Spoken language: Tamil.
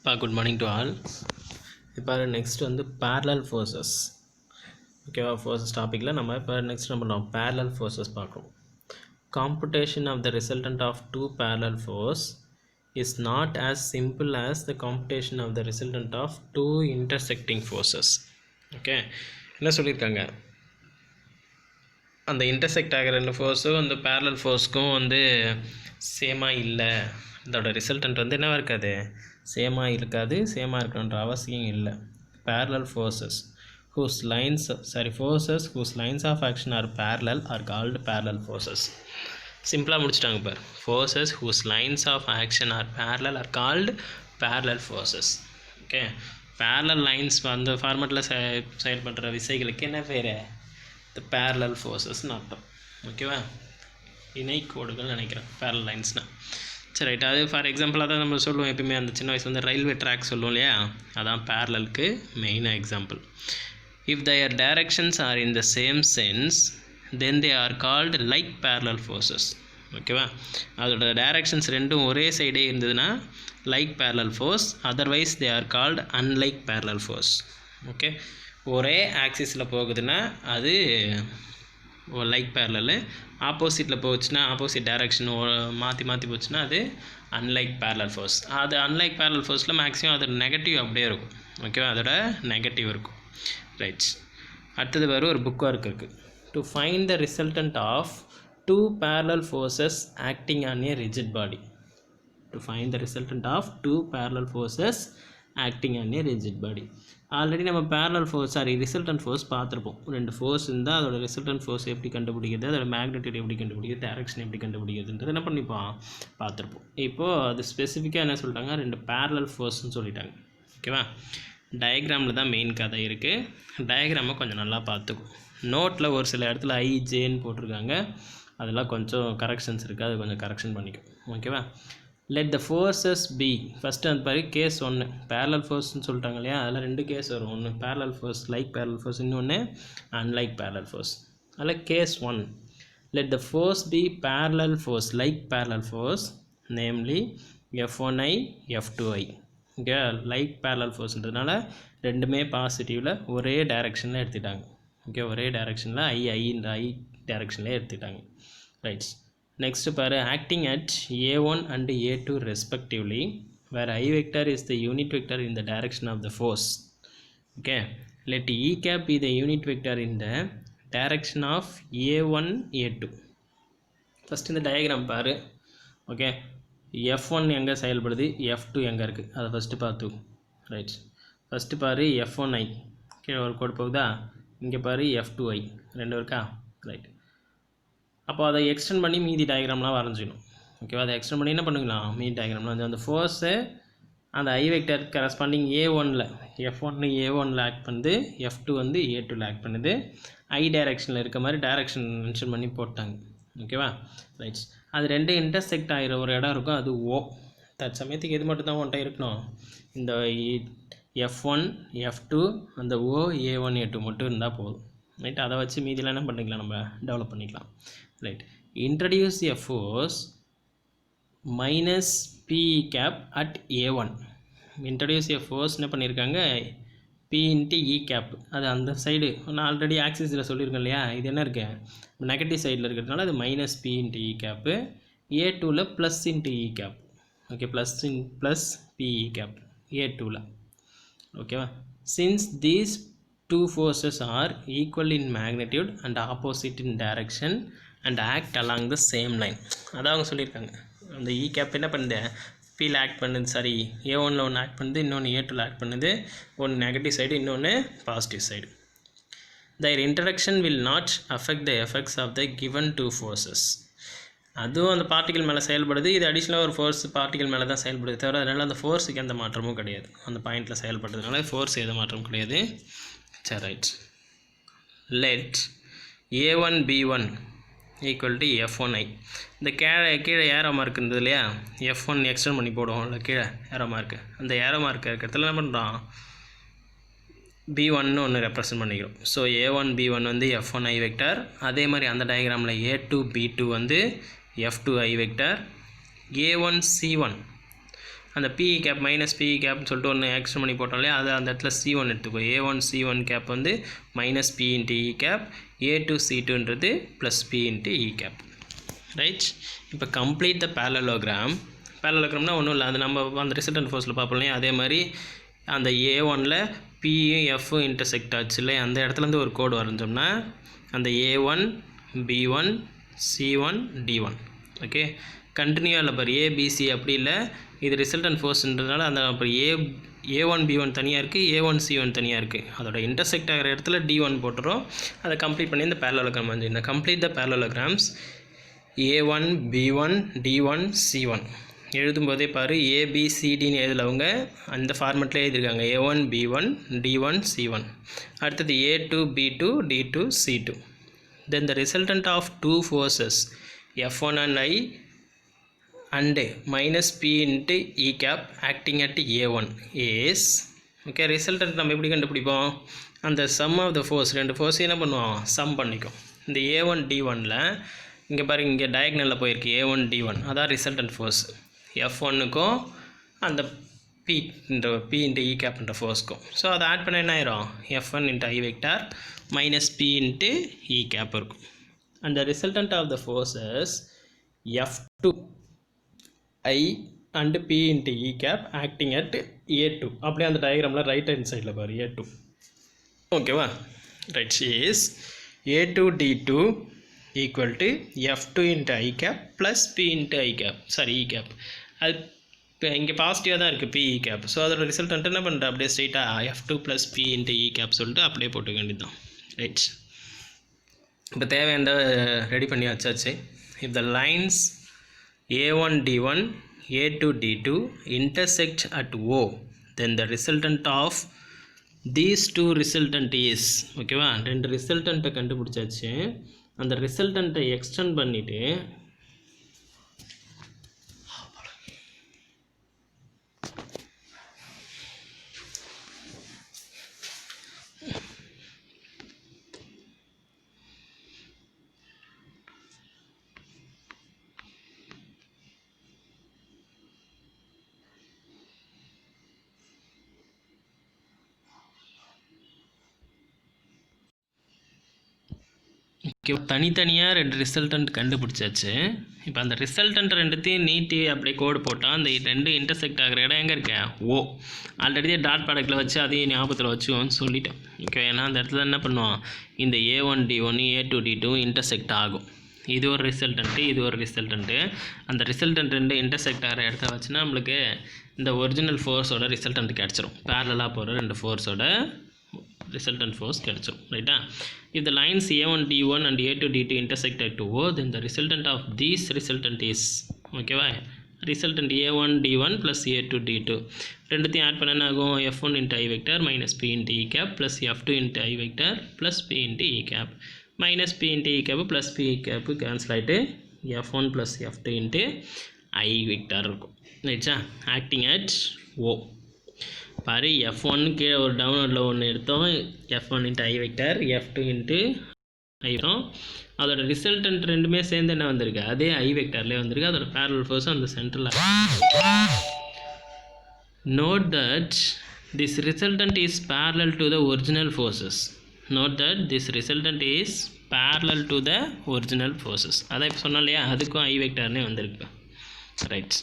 Good morning to all. இப்போ நெக்ஸ்ட் வந்து parallel forces. ஓகேவா, ஃபோர்ஸஸ் டாப்பிக்கில் நம்ம இப்போ நெக்ஸ்ட் நம்ம parallel forces பார்க்குறோம். Computation of the resultant of two parallel force is not as simple as the computation of the resultant of two intersecting forces. Okay, என்ன சொல்லியிருக்காங்க, அந்த இன்டர்செக்ட் ஆகிற ரெண்டு ஃபோர்ஸும் அந்த parallel ஃபோர்ஸ்க்கும் வந்து சேமாக இல்லை, இதோட ரிசல்டன்ட் வந்து என்னவாக இருக்காது, சேமாக இருக்காது, சேமாக இருக்கணுன்ற அவசியம் இல்லை. parallel forces whose lines of action are parallel are called parallel forces. சிம்பிளாக முடிச்சிட்டாங்க பார். forces whose lines of action are parallel are called parallel forces. Okay, parallel lines அந்த ஃபார்மெட்டில் செயல்படுற விசைகளுக்கு என்ன பேர், the parallel forcesன்னு அர்த்தம். ஓகேவா, இணை கோடுகள் நினைக்கிறேன் parallel linesனால். சரி ரைட், அது ஃபார் எக்ஸாம்பிள் அதான் நம்ம சொல்லுவோம் எப்பயுமே, அந்த சின்ன வயசு வந்து ரயில்வே ட்ராக் சொல்லுவோம் இல்லையா, அதான் பேரலலுக்கு மெயினாக example. If their directions are in the same sense then they are called like parallel forces. ஓகேவா, அதோட டைரக்ஷன்ஸ் ரெண்டும் ஒரே சைடே இருந்ததுன்னா like parallel force, otherwise they are called unlike parallel force. Okay, ஒரே ஆக்சிஸில் போகுதுன்னா அது லைக் பேரலல், ஆப்போசிட்டில் போச்சுன்னா ஆப்போசிட் டைரக்ஷன் மாற்றி போச்சுன்னா அது அன்லைக் பேரலல் ஃபோர்ஸ். அது அன்லைக் பேரலல் ஃபோர்ஸில் மேக்ஸிமம் அதோட நெகட்டிவ் அப்படியே இருக்கும். ஓகேவா, அதோட நெகட்டிவ் இருக்கும். ரைட், அடுத்தது வேறு ஒரு புக் ஒர்க் இருக்குது. To find the resultant of two parallel forces acting on a rigid body. To find the resultant of two parallel forces acting on a rigid body. Already நம்ம parallel force ரிசல்டன்ட் ஃபோர்ஸ் பார்த்துருப்போம். ரெண்டு ஃபோர்ஸ் இருந்தால் அதோட ரிசல்டன்ட் ஃபோர்ஸ் எப்படி கண்டுபிடிக்கிறது, அதோட மேக்னெட்டியூட் எப்படி கண்டுபிடிக்கிறது, டைரக்ஷன் எப்படி கண்டுபிடிக்கிறதுன்றது என்ன பண்ணிப்போம் பார்த்துருப்போம். இப்போது அது ஸ்பெசிஃபிக்காக என்ன சொல்லிட்டாங்க, ரெண்டு parallel ஃபோர்ஸ்ன்னு சொல்லிட்டாங்க. ஓகேவா, டயக்ராமில் தான் மெயின் கதை இருக்குது. டயக்ராமை கொஞ்சம் நல்லா பார்த்துக்கும். நோட்டில் ஒரு சில இடத்துல ஐஜேன்னு போட்டிருக்காங்க, அதெல்லாம் கொஞ்சம் கரெக்ஷன்ஸ் இருக்குது, அது கொஞ்சம் கரெக்ஷன் பண்ணிக்கும். ஓகேவா, let the forces be, first அந்த மாதிரி கேஸ் ஒன்று பேரலல் ஃபோர்ஸ்ன்னு சொல்லிட்டாங்க இல்லையா, அதில் ரெண்டு கேஸ் வரும். ஒன்று parallel force like parallel force, இன்னொன்று அன்லைக் பேரலல் ஃபோர்ஸ். அதில் case one, let the force be parallel force like parallel force, namely F1i F2i. Okay, like parallel ஃபோர்ஸ்ன்றதுனால ரெண்டுமே பாசிட்டிவில் ஒரே டைரெக்ஷனில் எடுத்துட்டாங்க. ஓகே, ஒரே டைரெக்ஷனில் ஐன்ற ஐ டைரெக்ஷனில் எடுத்துட்டாங்க. ரைட்ஸ், next பாரு, acting at a1 and a2 respectively where I vector is the unit vector in the direction of the force. Okay, let E cap be the unit vector in the direction of a1 a2. first இந்த diagram பாரு. ஓகே, f1 எங்கே செயல்படுது, f2 எங்கே இருக்குது, அதை ஃபஸ்ட்டு பார்த்து. ரைட், ஃபஸ்ட்டு பாரு f1i, கீழே ஒரு கோடு போகுதா, இங்கே பாரு f2i, ரெண்டு இருக்கா. ரைட், அப்போ அதை எக்ஸ்டெண்ட் பண்ணி மீதி டயக்ராம்லாம் வரைஞ்சிக்கணும். ஓகேவா, அதை எக்ஸ்டெண்ட் பண்ணி என்ன பண்ணுங்களா, மீதி டயக்ராம்லாம் வந்து அந்த ஃபோர்ஸு அந்த ஐ வெக்டர் கரஸ்பாண்டிங் a1ல் f1 a1ல் ஆக்ட் பண்ணுது, f2 வந்து a2ல் ஆக்ட் பண்ணுது. ஐ டைரெக்ஷனில் இருக்க மாதிரி டைரெக்ஷன் மென்ஷன் பண்ணி போட்டாங்க. ஓகேவா, ரைட்ஸ், அது ரெண்டு இன்டர்செக்ட் ஆகிற ஒரு இடம் இருக்கும், அது ஓ. தற்சமயத்துக்கு எது மட்டும் தான் ஒன்றை இருக்கணும், இந்த f1 f2 அந்த ஓ a1 a2 மட்டும் இருந்தால் போதும். ரைட், அதை வச்சு மீதிலாம் என்ன பண்ணிக்கலாம், நம்ம டெவலப் பண்ணிக்கலாம். Right, introduce a force minus p cap at a1. introduce a force என்ன பண்ணியிருக்காங்க, p into e cap, அது அந்த சைடு நான் ஆல்ரெடி ஆக்சிஸில் சொல்லியிருக்கேன் இல்லையா, இது என்ன இருக்கு நெகட்டிவ் சைடில் இருக்கிறதுனால அது minus p into e cap, a2ல் plus into e cap. Okay, plus p e cap a2ல். ஓகேவா, since these two forces are equal in magnitude and opposite in direction and act along the same line. அதான் அவங்க சொல்லியிருக்காங்க, அந்த இ கேப் என்ன பண்ணுது, பியில் ஆக்ட் பண்ணுது, சாரி a1ல் ஒன்று ஆக்ட் பண்ணுது, இன்னொன்று a2ல் ஆக்ட் பண்ணுது. ஒன்று நெகட்டிவ் சைடு, இன்னொன்று positive side. their interaction will not affect the effects of the given two forces. அதுவும் அந்த பார்ட்டிகல் மேலே செயல்படுது, இது அடிஷ்னலாக ஒரு ஃபோர்ஸ் பார்ட்டிகல் மேலே தான் செயல்படுது தவிர, அதனால் அந்த ஃபோர்ஸுக்கு எந்த மாற்றமும் கிடையாது. அந்த பாயிண்டில் செயல்படுறதுனால ஃபோர்ஸ் எந்த மாற்றமும் கிடையாது. சரி right, let a1 b1 equal to f1i. இந்த கீழே ஏரோ மார்க் இருந்தது இல்லையா, f1 எக்ஸ்டெண்ட் பண்ணி போடுவோம் இல்லை, கீழே ஏரோ மார்க்கு, அந்த ஏரோ மார்க் இருக்கிறதுல என்ன பண்ணுறோம், b1 ஒன்று ரெப்ரசன்ட் பண்ணிக்கிறோம். ஸோ a1 b1 வந்து f1i வெக்டர். அதே மாதிரி அந்த டயக்ராமில் a2 b2 வந்து f2i வெக்டர். a1 c1 அந்த PE கேப் மைனஸ் PE கேப்னு சொல்லிட்டு ஒன்று எக்ஸ்ட்ரா பண்ணி போட்டோம் இல்லையா, அது அந்த இடத்துல C1 எடுத்துக்கோ. A1 C1 கேப் வந்து minus P into E cap, A2 C2ன்றது plus P into E cap. Right. இப்போ கம்ப்ளீட் த பேரலோகிராம். பேரலோகிராம்னா ஒன்றும் இல்லை, அது நம்ம அந்த ரிசல்டன்ட் ஃபோர்ஸில் பார்ப்போம் இல்லையா, அதே மாதிரி அந்த A1ல் Pயும் Fயும் இன்டர்செக்ட் ஆச்சு இல்லையா, அந்த இடத்துலேருந்து ஒரு கோடு வரைஞ்சோம்னா அந்த A1 B1 C1 D1. Okay, கண்டினியூவாக இல்லை பாரு, ABC அப்படி இல்லை, இது ரிசல்டன்ட் ஃபோர்ஸ்ன்றதுனால அந்த அப்புறம் A1 B1 தனியாக இருக்குது, A1 C1 தனியாக இருக்குது. அதோட இன்டர்செக்ட் ஆகிற இடத்துல D1 போட்டுறோம். அதை கம்ப்ளீட் பண்ணி இந்த பேரலோகிராம் வந்து இந்த complete the parallelograms A1 B1 D1 C1 எழுதும்போதே பாரு ABCDன்னு எழுதலவங்க அந்த ஃபார்மெட்டில் எழுதியிருக்காங்க. A1 B1 D1 C1. அடுத்தது A2 B2 D2 C2. Then the resultant of two forces F1 and I and minus P into E cap acting at A1 is, okay, resultant நம்ம எப்படி கண்டுபிடிப்போம், அந்த sum of the force, ரெண்டு ஃபோர்ஸையும் என்ன பண்ணுவோம், சம் பண்ணிக்கும். இந்த A1 D1ல் இங்கே பாருங்க, இங்கே டயக்னலில் போயிருக்கு A1 D1, அதான் ரிசல்டன்ட் ஃபோர்ஸ். F1க்கும் அந்த P இன்ட்டு E கேப்ன்ற ஃபோர்ஸ்க்கும். ஸோ அதை ஆட் பண்ண என்ன ஆயிரும், F1 into I vector minus P into E cap இருக்கும். And the resultant of the forces F2 I and P into E cap acting at A2. அப்படியே அந்த டயக்ராமில் ரைட் ஹேண்ட் சைடில் பாரு A2. ஓகேவா, ரைட். Is A2 D2 equal to F2 into I cap plus P into I cap, sorry E cap. அது இப்போ இங்கே பாசிட்டிவாக தான் இருக்குது PE கேப். ஸோ அதோட ரிசல்ட் என்ன பண்ணுற, அப்படியே ஸ்ட்ரெயிட்டாக F2 plus P into E cap சொல்லிட்டு அப்படியே போட்டுக்க வேண்டியது தான். ரைட். இப்போ தேவையான ரெடி பண்ணி வச்சாச்சு. If the lines A1 D1 A2 D2 intersect at O, then the resultant of these two resultant is, ஓகேவா, ரெண்டு ரிசல்டண்ட்டை கண்டுபிடிச்சாச்சு. அந்த ரிசல்டண்ட்டை எக்ஸ்டெண்ட் பண்ணிவிட்டு தனித்தனியாக ரெண்டு ரிசல்டன்ட் கண்டுபிடிச்சாச்சு. இப்போ அந்த ரிசல்டன்ட் ரெண்டுத்தையும் நீட்டி அப்படியே கோடு போட்டால் அந்த ரெண்டு இன்டர்செக்ட் ஆகிற இடம் எங்கே இருக்கேன், ஓ. ஆல்ரெடி டாட் ப்ராடக்ட்டில் வச்சு அதையும் ஞாபகத்தில் வச்சுக்கோன்னு சொல்லிட்டேன். ஓகே, ஏன்னா அந்த இடத்துல என்ன பண்ணுவோம், இந்த A1 D1 A2 D2 intersect ஆகும். இது ஒரு ரிசல்டன்ட்டு, இது ஒரு ரிசல்டன்ட்டு. அந்த ரிசல்டன்ட் ரெண்டு இன்டர்செக்ட் ஆகிற இடத்த வச்சுன்னா நம்மளுக்கு இந்த ஒரிஜினல் ஃபோர்ஸோட ரிசல்டன்ட் கிடச்சிரும். பேரலாக போகிற ரெண்டு ஃபோர்ஸோட resultant force கிடைச்சிரும். ரைட்டா. if the lines A1 D1 and A2 D2 intersect at O, then the resultant of these resultant is, ஓகேவா, resultant A1 D1 plus A2 D2 ரெண்டுத்தையும் ஆட் பண்ண என்ன ஆகும், F1 into I vector minus P into E cap plus F2 into I vector plus P into E cap minus P into E cap plus P cap cancel ஆகிட்டு F1 plus F2 into I vector இருக்கும். ரைட்டா. ஆக்டிங் அட் O பாரு, F1 கீழே ஒரு டவுன்லோடில் ஒன்று எடுத்தோம், F1 into I vector F2 into I வரும். அதோட ரிசல்டன்ட் ரெண்டுமே சேர்ந்து என்ன வந்திருக்கு, அதே I வெக்டார்லேயே வந்திருக்கு. அதோட பேரலல் ஃபோர்ஸும் அந்த சென்டரில். Note that this resultant is parallel to the original forces. Note that this resultant is parallel to the original forces. அதான் இப்போ சொன்னோம் இல்லையா, அதுக்கும் I வெக்டார்னே வந்திருக்கு. ரைட்.